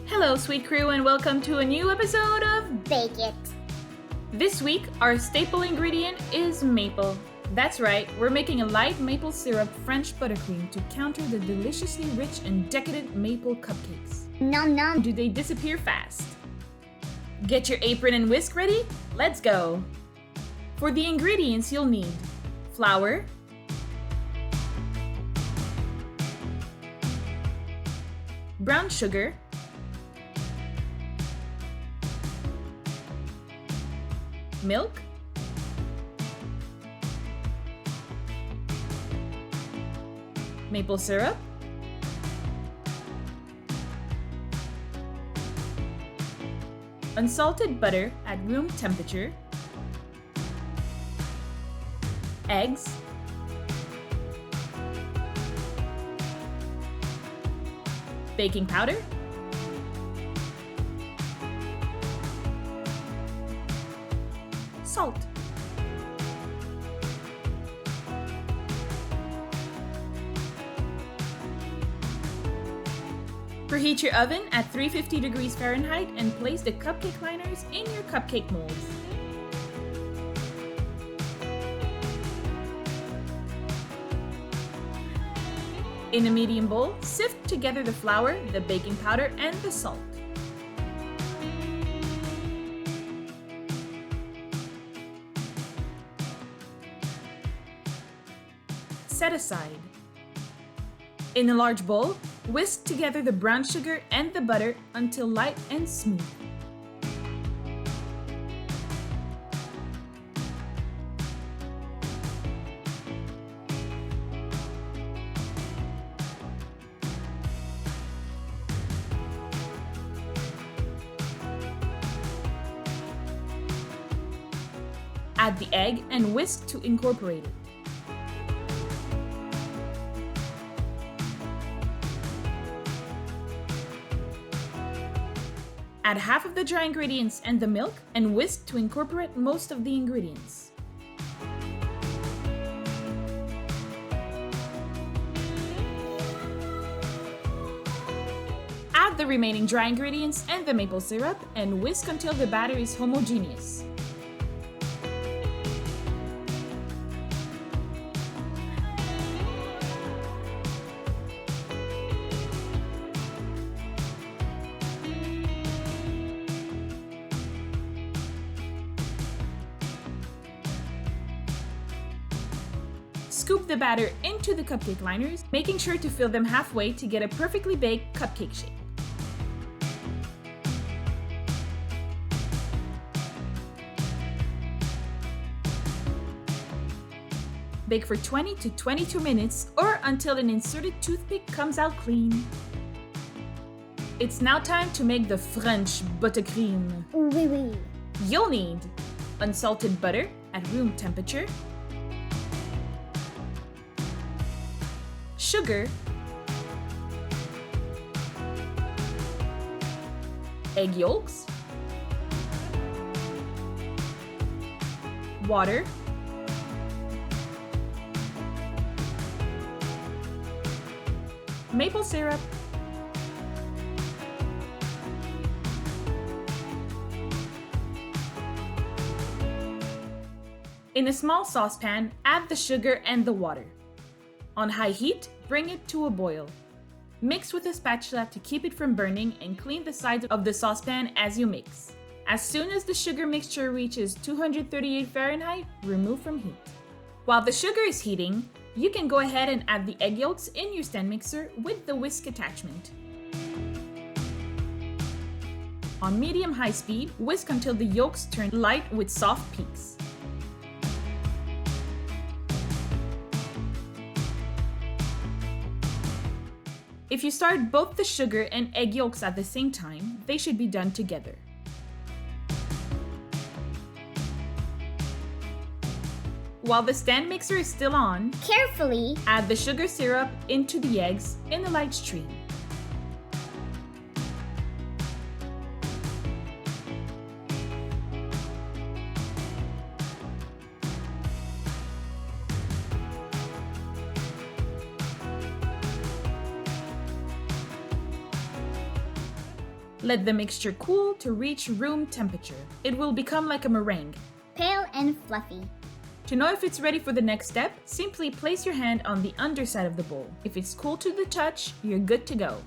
Hello, sweet crew, and welcome to a new episode of Bake it. This week, our staple ingredient is maple. That's right, we're making a light maple syrup French buttercream to counter the deliciously rich and decadent maple cupcakes. Nom nom. Do they disappear fast? Get your apron and whisk ready? Let's go! For the ingredients, you'll need flour, brown sugar, milk, maple syrup, unsalted butter at room temperature, eggs, baking powder, salt. Preheat your oven at 350 degrees Fahrenheit and place the cupcake liners in your cupcake molds. In a medium bowl, sift together the flour, the baking powder, and the salt. Set aside. In a large bowl, whisk together the brown sugar and the butter until light and smooth. Add the egg and whisk to incorporate it. Add half of the dry ingredients and the milk and whisk to incorporate most of the ingredients. Add the remaining dry ingredients and the maple syrup and whisk until the batter is homogeneous. Scoop the batter into the cupcake liners, making sure to fill them halfway to get a perfectly baked cupcake shape. Bake for 20 to 22 minutes or until an inserted toothpick comes out clean. It's now time to make the French Buttercream. Oui, oui. You'll need unsalted butter at room temperature, sugar, egg yolks, water, maple syrup, in a small saucepan, add the sugar and the water. On high heat, bring it to a boil. Mix with a spatula to keep it from burning and clean the sides of the saucepan as you mix. As soon as the sugar mixture reaches 238 Fahrenheit, remove from heat. While the sugar is heating, you can go ahead and add the egg yolks in your stand mixer with the whisk attachment. On medium-high speed, whisk until the yolks turn light with soft peaks. If you start both the sugar and egg yolks at the same time, they should be done together. While the stand mixer is still on, Carefully. add the sugar syrup into the eggs in a light stream. Let the mixture cool to reach room temperature. It will become like a meringue. Pale and fluffy. To know if it's ready for the next step, simply place your hand on the underside of the bowl. If it's cool to the touch, you're good to go.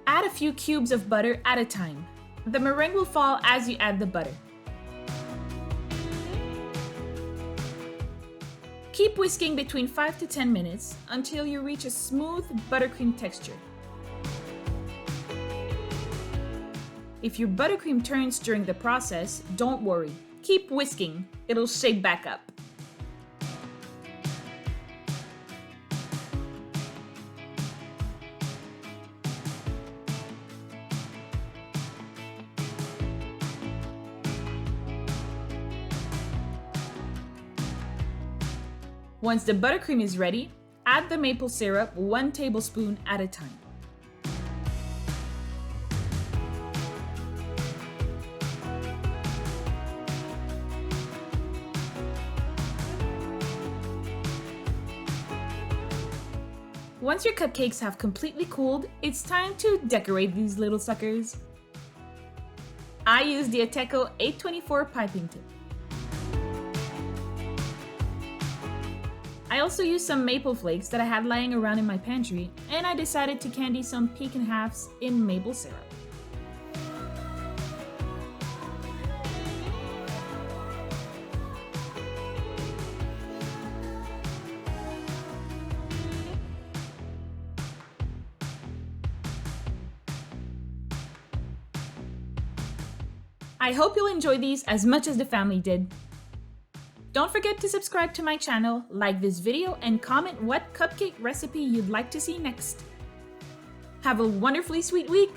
Add a few cubes of butter at a time. The meringue will fall as you add the butter. Keep whisking between 5 to 10 minutes until you reach a smooth buttercream texture. If your buttercream turns during the process, don't worry. Keep whisking, it'll shake back up. Once the buttercream is ready, add the maple syrup 1 tablespoon at a time. Once your cupcakes have completely cooled, it's time to decorate these little suckers. I use the Ateco 824 piping tip. I also used some maple flakes that I had lying around in my pantry, and I decided to candy some pecan halves in maple syrup. I hope you'll enjoy these as much as the family did. Don't forget to subscribe to my channel, like this video, and comment what cupcake recipe you'd like to see next. Have a wonderfully sweet week!